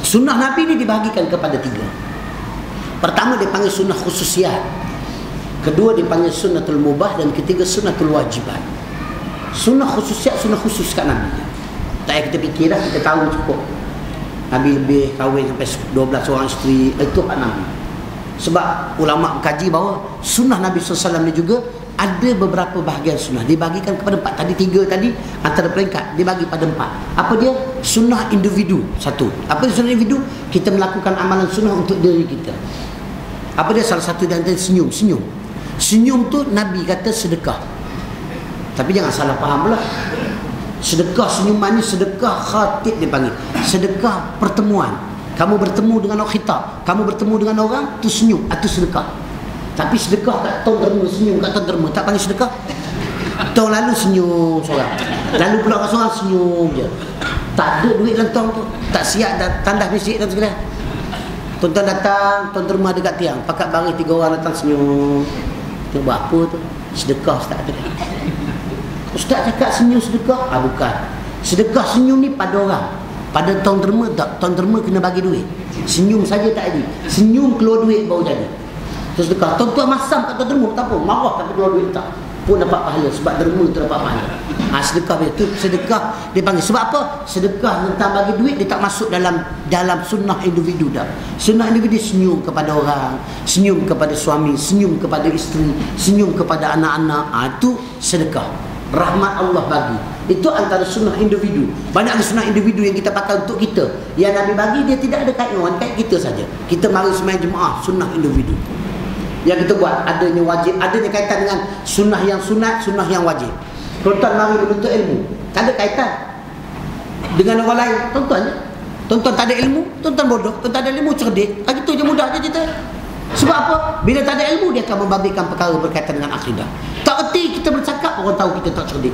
Sunnah Nabi ini dibahagikan kepada 3. Pertama dipanggil sunnah khususiat, kedua dipanggil sunnatul mubah, dan ketiga sunnatul wajibat. Sunnah khususiat, sunnah khusus kat Nabi. Tak payah kita fikir dah, kita tahu cukup. Nabi lebih kahwin sampai 12 orang isteri, itu hak Nabi. Sebab ulama mengkaji bahawa sunnah Nabi SAW ni juga ada beberapa bahagian sunnah, dibagikan kepada 4. Tadi 3 tadi antara peringkat dibagi pada 4. Apa dia? Sunnah individu. 1. Apa dia sunnah individu? Kita melakukan amalan sunnah untuk diri kita. Apa dia? Salah satu dan senyum. Senyum tu Nabi kata sedekah. Tapi jangan salah faham pula. Sedekah senyuman ni sedekah khatib dia panggil. Sedekah pertemuan. Kamu bertemu dengan orang khitab, kamu bertemu dengan orang tu senyum, itu sedekah. Tapi sedekah kat tong derma, senyum kat tong derma, tak panggil sedekah. Tong lalu senyum seorang, lalu pula orang seorang senyum je. Tak ada duit dalam tong tu, tak siap dah tandas misik dan segala. Tuan-tuan datang, tong derma dekat tiang, pakat baris 3 orang datang senyum. Kita buat apa tu? Sedekah Ustaz tu. Ustaz cakap senyum sedekah? Bukan. Sedekah senyum ni pada orang. Pada tong derma tak, tong derma kena bagi duit. Senyum saja tak jadi. Senyum keluar duit baru jadi. Terus sedekah. Tuan-tuan masam kat tong derma tak apa, marah tak keluar duit tak, pun dapat pahala sebab derma tu dapat pahala. Sedekah itu sedekah dia panggil. Sebab apa? Sedekah tentang bagi duit dia tak masuk dalam sunnah individu dah. Sunnah individu senyum kepada orang, senyum kepada suami, senyum kepada isteri, senyum kepada anak-anak. Itu sedekah. Rahmat Allah bagi. Itu antara sunnah individu. Banyak sunnah individu yang kita pakai untuk kita. Yang Nabi bagi dia tidak ada kait dengan kait kita saja. Kita mari sembahyang jemaah, sunnah individu. Yang kita buat adanya wajib, adanya kaitan dengan sunnah yang sunat, sunnah yang wajib. Tuan-tuan mari menuntut ilmu, tak ada kaitan dengan orang lain. Tuan-tuan tak ada ilmu, tuan-tuan bodoh. Tuan tak ada ilmu, cerdik. Itu je mudah je cerita. Sebab apa? Bila tak ada ilmu, dia akan membabitkan perkara berkaitan dengan akidah. Tak erti kita bercakap, orang tahu kita tak cerdik.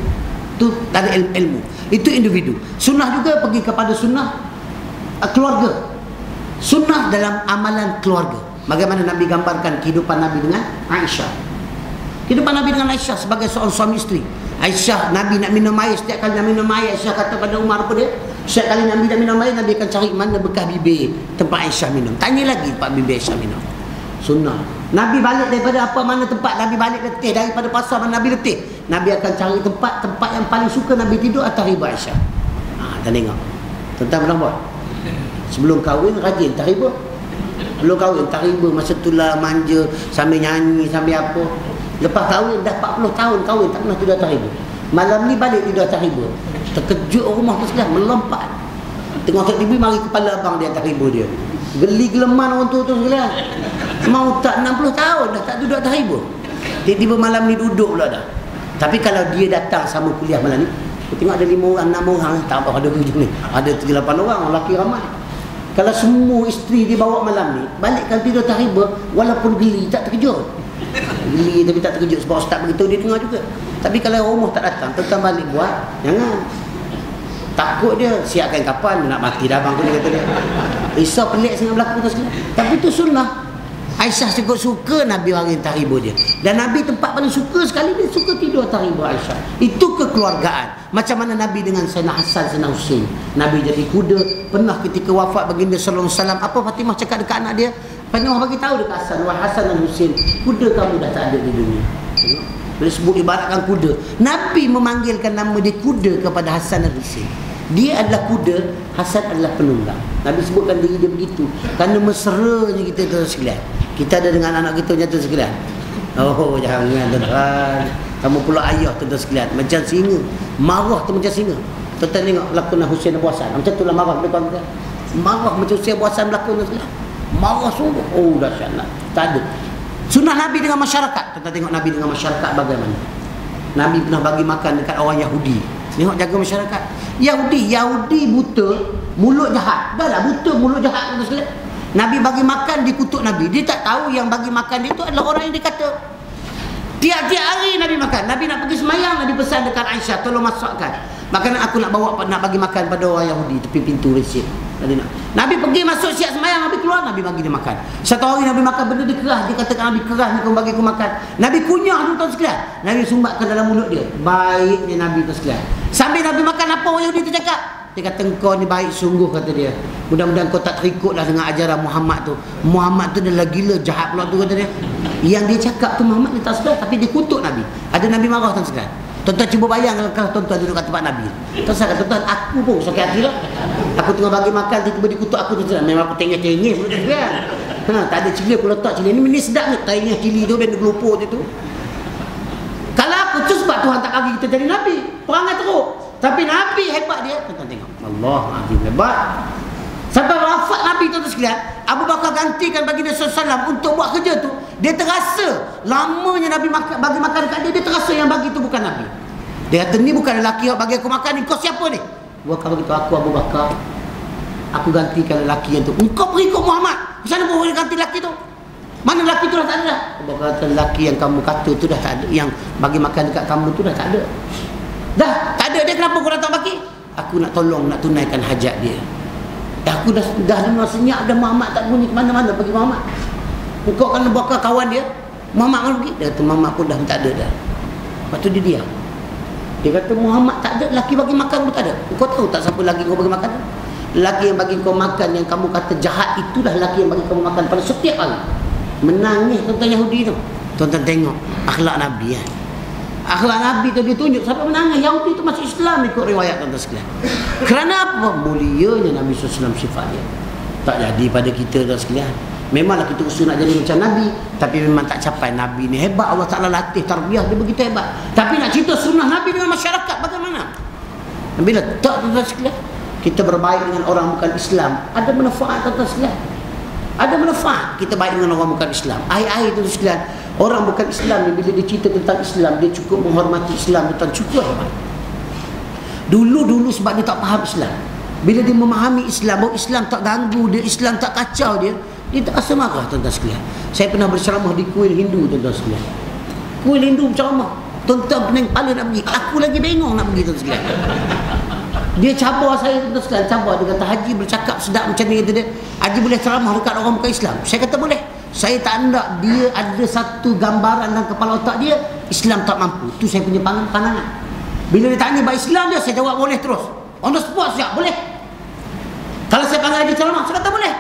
Itu tak ada ilmu. Itu individu. Sunnah juga pergi kepada sunnah keluarga. Sunnah dalam amalan keluarga. Bagaimana Nabi gambarkan kehidupan Nabi dengan Aisyah. Kehidupan Nabi dengan Aisyah sebagai seorang suami isteri. Aisyah, Nabi nak minum air, setiap kali nak minum air, Aisyah kata pada Umar apa dia? Setiap kali Nabi nak minum air, Nabi akan cari mana bekas bibir tempat Aisyah minum. Tanya lagi tempat bibir Aisyah minum. Sunnah. Nabi balik daripada apa mana tempat Nabi balik letih, daripada pasar mana Nabi letih, Nabi akan cari tempat yang paling suka Nabi tidur atas riba Aisyah. Dan tengok tentang pernah buat sebelum kahwin rajin tak riba. Belum kahwin tak riba, masa tulah manja sambil nyanyi sambil apa. Lepas kahwin dah 40 tahun kahwin tak pernah tidur atas riba. Malam ni balik tidur atas riba. Terkejut rumah tu sekalian, melompat. Tengok TV mari kepala abang dia atas riba dia. Geli geleman orang tu sekalian. Mau tak 60 tahun dah tak duduk atas riba. Tiba-tiba malam ni duduk pula dah. Tapi kalau dia datang sama kuliah malam ni, tengok ada 5 orang, 6 orang, tak apa ada kerja ni. Ada 7-8 orang, lelaki ramai. Kalau semua isteri dia bawa malam ni, balik kalau tidur atas riba, walaupun geli tak terkejut. Geli tapi tak terkejut sebab ustaz beritahu dia dengar juga. Tapi kalau rumah tak datang, tetap balik buat, jangan. Takut dia, siapkan kapan nak mati dah abang tu dia kata dia. Risau pelik sangat berlaku tu sekali. Tapi tu sunnah. Aisyah suka Nabi warin tahribu dia. Dan Nabi tempat paling suka sekali dia suka tidur tahribu Aisyah. Itu kekeluargaan. Macam mana Nabi dengan Sayyidina Hasan, Sayyidina Husain. Nabi jadi kuda. Pernah ketika wafat baginda sallallahu alaihi wasallam, apa Fatimah cakap dekat anak dia? Fatimah bagi tahu dekat Hasan, wahai Hasan dan Husain, kuda kamu dah tak ada di dunia. Boleh sebut ibaratkan kuda. Nabi memanggilkan nama dia kuda kepada Hasan dan Husain. Dia adalah kuda, Hasan adalah penunggang. Nabi sebutkan diri dia begitu. Kerana mesranya kita tu sekalian. Kita ada dengan anak kita nyata sekalian. Oh jangan tuan-tuan. Kamu pula ayah tuan-tuan sekalian. Macam singa. Marah tu macam singa. Tuan-tuan tengok lakonan Husain Abu Hasan. Macam tu lah marah depan kita. Marah macam Husain Abu Hasan berlakon sekalian. Marah sungguh. Oh dahsyat lah. Tak ada. Sunnah Nabi dengan masyarakat. Tuan-tuan tengok Nabi dengan masyarakat bagaimana. Nabi pernah bagi makan dekat orang Yahudi. Tengok jaga masyarakat. Yahudi buta, mulut jahat. Dah lah buta, mulut jahat. Nabi bagi makan, dia kutuk Nabi. Dia tak tahu yang bagi makan dia tu adalah orang yang dia kata. Tiap-tiap hari Nabi makan. Nabi nak pergi semayang, Nabi pesan dekat Aisyah, tolong masukkan makanan aku nak bawa, nak bagi makan pada orang Yahudi tepi pintu masjid. Nabi pergi masuk siap semayang, Nabi keluar, Nabi bagi dia makan. Satu hari Nabi makan benda dia kerah, dia katakan Nabi kerah ni kau bagi aku makan. Nabi kunyah tu tuan sekalian. Nabi sumbatkan dalam mulut dia. Baiknya Nabi tu sekalian. Sambil Nabi makan, apa orang Yahudi tu cakap? Dia kata engkau ni baik sungguh, kata dia. Mudah-mudahan kau tak terikutlah dengan ajaran Muhammad tu. Muhammad tu dah lah gila, jahat pula tu, kata dia. Yang dia cakap tu Muhammad ni tak sedar, tapi dia kutuk Nabi. Ada Nabi marah tuan sekalian. Tuan-tuan cuba bayang kalau tuan-tuan duduk kat tempat Nabi. Tuan kata, tuan aku pun sakit hati lah. Aku tengah bagi makan, tiba-tiba dia kutuk aku, tuan. Memang aku tengah-tengah mulut dia. Tak ada cili, aku letak cili. Ini sedap ni, tengah cili tu, dan gelupur tu. Kalau aku tu sebab Tuhan tak bagi kita jadi Nabi. Perangai teruk. Tapi Nabi hebat dia. Tuan tengok. Allah Azim hebat. Sampai wafat Nabi tu sekalian, Abu Bakar gantikan bagi Nabi SAW untuk buat kerja tu. Dia terasa lamanya Nabi bagi makan dekat dia, dia terasa yang bagi tu bukan Nabi. Dia kata, ni bukan lelaki yang bagi aku makan ni. Kau siapa ni? Abu Bakar begitu, aku Abu Bakar. Aku gantikan lelaki yang tu. Engkau pergi ikut Muhammad. Macam mana boleh ganti lelaki tu? Mana lelaki tu dah tak ada dah? Abu Bakar kata, lelaki yang kamu kata tu dah tak ada. Yang bagi makan dekat kamu tu dah tak ada. Dah tak ada. Dia kenapa kau datang bagi? Aku nak tolong, nak tunaikan hajat dia. Aku dah dengar senyap dah Muhammad tak bunyi ke mana-mana pergi Muhammad. Kau kan bakal kawan dia. Muhammad kan pergi. Dia kata Muhammad pun dah tak ada dah. Lepas tu dia diam. Dia kata Muhammad tak ada, lelaki bagi makan pun tak ada. Kau tahu tak siapa lagi kau bagi makan? Lelaki yang bagi kau makan yang kamu kata jahat, itulah lelaki yang bagi kamu makan pada setiap hari. Menangis tuan-tuan Yahudi tu. Tuan-tuan tengok akhlak Nabi kan. Akhlak Nabi tu dia tunjuk sampai menangis. Yahudi tu masuk Islam ikut riwayat tuan-tuan sekalian. Kerana apa? Mulianya Nabi SAW sifat dia. Tak jadi pada kita tuan sekalian. Memanglah kita usaha nak jadi macam Nabi, tapi memang tak capai. Nabi ni hebat, Allah Ta'ala latih tarbiyah dia begitu hebat. Tapi nak cerita sunnah Nabi dengan masyarakat bagaimana? Bila tak tuan-tuan sekalian, kita berbaik dengan orang bukan Islam, ada manfaat tuan-tuan sekalian. Ada manfaat kita baik dengan orang bukan Islam. Air-air tu sekalian, orang bukan Islam ni bila dia cerita tentang Islam, dia cukup menghormati Islam, dia cukup hebat. Dulu sebab dia tak faham Islam, bila dia memahami Islam, bahawa Islam tak ganggu dia, Islam tak kacau dia tak rasa marah tuan-tuan sekalian. Saya pernah berceramah di kuil Hindu tuan-tuan sekalian. Kuil Hindu berceramah, tuan-tuan pening kepala nak pergi, aku lagi bengong nak pergi tuan-tuan sekalian. Dia cabar saya tuan-tuan sekalian, cabar. Dia kata Haji bercakap sedap macam ni, kata dia, Haji boleh ceramah dekat orang bukan Islam. Saya kata boleh. Saya tak nak dia ada satu gambaran dalam kepala otak dia Islam tak mampu. Itu saya punya pandangan. Bila dia tanya bahawa Islam dia, saya jawab boleh terus. On the spot siap, boleh. Kalau saya panggil Haji ceramah, saya kata boleh.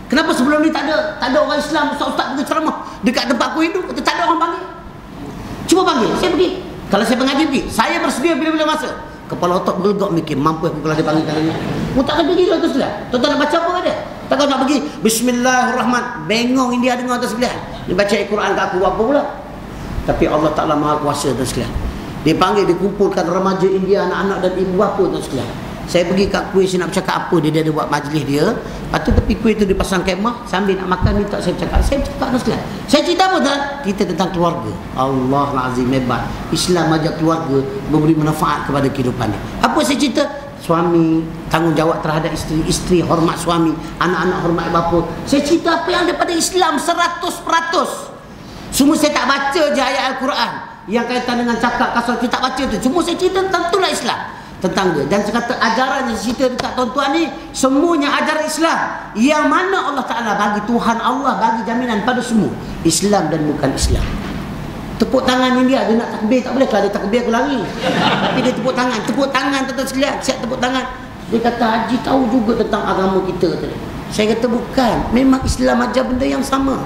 Kenapa sebelum ni tak ada orang Islam, ustaz-ustaz pergi ceramah dekat tempat aku Hindu, kata tak ada orang panggil. Cuba panggil, saya pergi. Kalau saya pengaji pergi, saya bersedia bila-bila masa. Kepala otak bergelegak mikir, mampu aku kalau dia panggil kali ni. Mu tak ada gila tu sebelah. Tuan-tuan nak baca apa dia? Takkan nak pergi Bismillahirrahmanirrahim. Bengong India dengar tu sebelah. Dia baca Al-Quran kat aku apa pula? Tapi Allah Ta'ala Maha Kuasa tu sekalian. Dia panggil, dia kumpulkan remaja India, anak-anak dan ibu bapa tu sekalian. Saya pergi kat kuih, saya nak bercakap apa dia ada buat majlis dia. Lepas tu tepi kuih tu dia pasang kemah, sambil nak makan minta saya bercakap. Saya bercakap tu sekalian. Saya cerita apa tuan? Cerita tentang keluarga. Allah Azim hebat. Islam ajak keluarga memberi manfaat kepada kehidupan dia. Apa saya cerita? Suami tanggungjawab terhadap isteri, isteri hormat suami, anak-anak hormat bapa. Saya cerita apa yang ada pada Islam 100%. Semua saya tak baca je ayat Al-Quran yang kaitan dengan cakap kasar, saya tak baca tu. Cuma saya cerita tentang itulah Islam, tentang dia. Dan saya kata ajaran yang cerita dekat tuan-tuan ni semuanya ajaran Islam yang mana Allah Ta'ala bagi, Tuhan Allah bagi jaminan pada semua Islam dan bukan Islam. Tepuk tangan ni dia nak takbir, tak boleh. Kalau dia takbir aku lari. Tapi dia tepuk tangan tuan-tuan sekalian, siap tepuk tangan. Dia kata Haji tahu juga tentang agama kita, kata dia. Saya kata bukan, memang Islam ajar benda yang sama.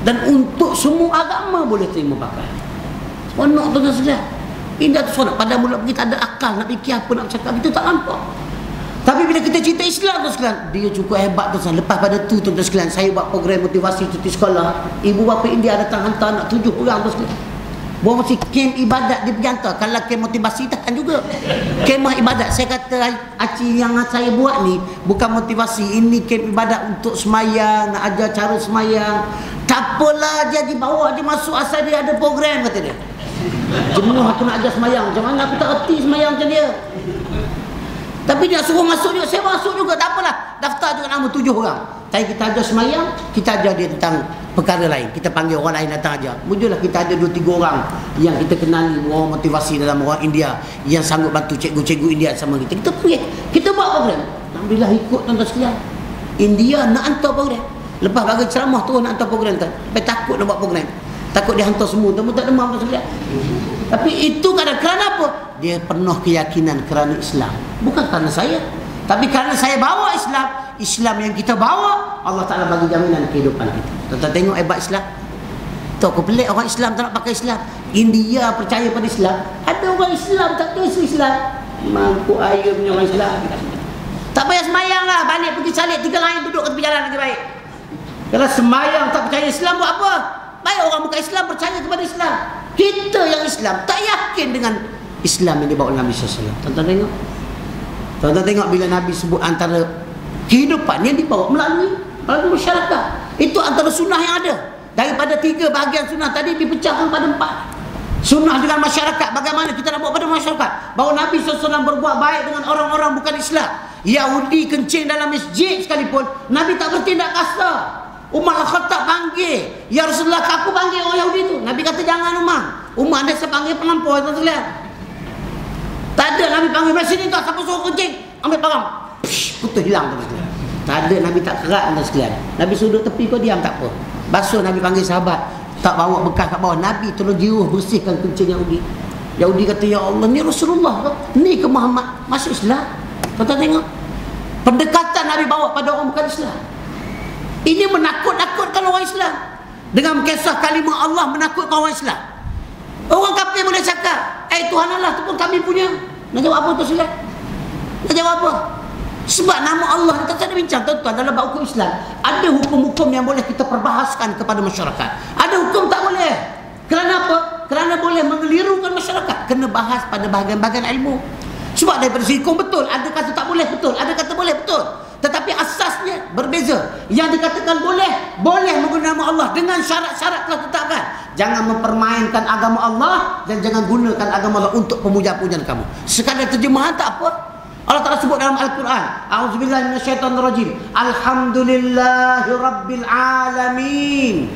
Dan untuk semua agama boleh terima pakai. Seronok tuan-tuan sekalian. Indah tu seronok. Pada mula pergi tak ada akal nak fikir apa nak cakap, kita tak nampak. Tapi bila kita cerita Islam tu sekalian, dia cukup hebat tu. Lepas pada tu tuan-tuan sekalian, saya buat program motivasi cuti sekolah. Ibu bapa India datang hantar anak 7 orang tu sekalian. Buat mesti kem ibadat dia pergi hantar. Kalau kem motivasi takkan juga. Kemah ibadat. Saya kata Aci yang saya buat ni bukan motivasi. Ini kem ibadat untuk semayang, nak ajar cara semayang. Tak apalah, jadi bawa dia masuk asal dia ada program, kata dia. Jenuh aku nak ajar semayang. Macam mana aku tak erti semayang macam dia. Tapi dia suruh masuk juga, saya masuk juga, tak apalah. Daftar juga nama 7 orang. Tapi kita ajar semayang, kita ajar dia tentang perkara lain. Kita panggil orang lain datang ajar. Muncullah kita ada 2-3 orang yang kita kenali, orang motivasi dalam orang India yang sanggup bantu cikgu-cikgu India sama kita. Kita pergi, kita buat program. Alhamdulillah ikut tuan-tuan sekalian. India nak hantar program. Lepas bagi ceramah terus nak hantar program tuan. Sampai takut nak buat program. Takut dia hantar semua, tuan tak demam tuan sekalian. Tapi itu kerana apa? Dia penuh keyakinan kerana Islam, bukan kerana saya. Tapi karena saya bawa Islam, Islam yang kita bawa, Allah Ta'ala bagi jaminan kehidupan kita. Tuan-tuan tengok hebat Islam. Tu aku pelik orang Islam tak nak pakai Islam. India percaya pada Islam, ada orang Islam tak tahu Islam. Mampu air punya orang Islam. Tak payah semayang lah, balik pergi salib 3 lain duduk ke tepi jalan lagi baik. Kalau semayang tak percaya Islam buat apa? Baik orang bukan Islam percaya kepada Islam. Kita yang Islam tak yakin dengan Islam yang dibawa Nabi SAW. Tuan-tuan tengok. Tuan-tuan tengok bila Nabi sebut antara kehidupan yang dibawa melalui masyarakat. Itu antara sunnah yang ada. Daripada 3 bahagian sunnah tadi dipecahkan pada 4. Sunnah dengan masyarakat, bagaimana kita nak buat pada masyarakat. Bahawa Nabi SAW berbuat baik dengan orang-orang bukan Islam. Yahudi kencing dalam masjid sekalipun, Nabi tak bertindak kasar. Umar Al-Khattab panggil, ya Rasulullah, aku panggil orang Yahudi tu. Nabi kata jangan Umar. Umar dia sepanggil pengampun, tuan sekalian. Tak ada Nabi panggil, "Sini tak siapa suruh kencing, ambil parang." Putus hilang tuan sekalian. Tak ada, Nabi tak kerat tuan sekalian. Nabi sudut tepi kau diam tak apa. Basuh Nabi panggil sahabat, tak bawa bekas kat bawah. Nabi tolong jiruh bersihkan kencing Yahudi. Yahudi kata, "Ya Allah, ni Rasulullah ke? Ni ke Muhammad? Masuk Islam?" Tuan-tuan tengok. Pendekatan Nabi bawa pada orang bukan Islam. Ini menakut-nakutkan orang Islam. Dengan kisah kalimah Allah menakutkan orang Islam. Orang kafir boleh cakap, Tuhan Allah tu pun kami punya. Nak jawab apa tu Islam? Nak jawab apa? Sebab nama Allah, kita tak ada bincang tuan-tuan, dalam bab hukum Islam ada hukum-hukum yang boleh kita perbahaskan kepada masyarakat. Ada hukum tak boleh. Kerana apa? Kerana boleh mengelirukan masyarakat. Kena bahas pada bahagian-bahagian ilmu. Sebab daripada segi hukum betul, ada kata tak boleh betul, ada kata boleh betul. Tetapi asasnya berbeza. Yang dikatakan boleh, boleh menggunakan nama Allah dengan syarat-syarat telah ditetapkan. Jangan mempermainkan agama Allah dan jangan gunakan agama Allah untuk pemuja-pujaan kamu. Sekadar terjemahan tak apa. Allah Ta'ala sebut dalam Al-Quran, A'udzubillahi minasyaitonirrajim, Alhamdulillahi Rabbil Alamin.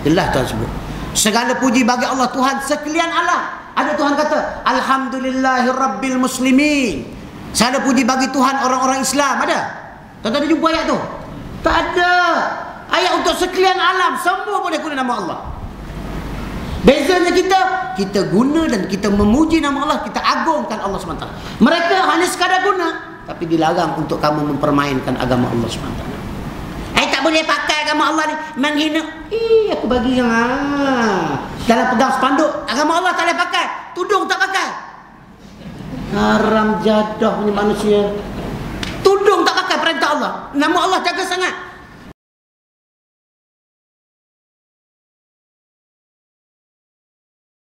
Jelas Tuhan sebut. Segala puji bagi Allah Tuhan sekalian alam. Ada Tuhan kata, Alhamdulillahi Rabbil Muslimin. Segala puji bagi Tuhan orang-orang Islam. Ada? Tuan-tuan ada jumpa ayat tu? Tak ada. Ayat untuk sekalian alam, semua boleh guna nama Allah. Bezanya kita guna dan kita memuji nama Allah, kita agungkan Allah SWT. Mereka hanya sekadar guna, tapi dilarang untuk kamu mempermainkan agama Allah SWT. Tak boleh pakai agama Allah ni, menghina. Aku bagi yang dalam pegang spanduk, agama Allah tak boleh pakai, tudung tak pakai. Haram jadah ni manusia. Tudung tak pakai perintah Allah. Nama Allah jaga sangat.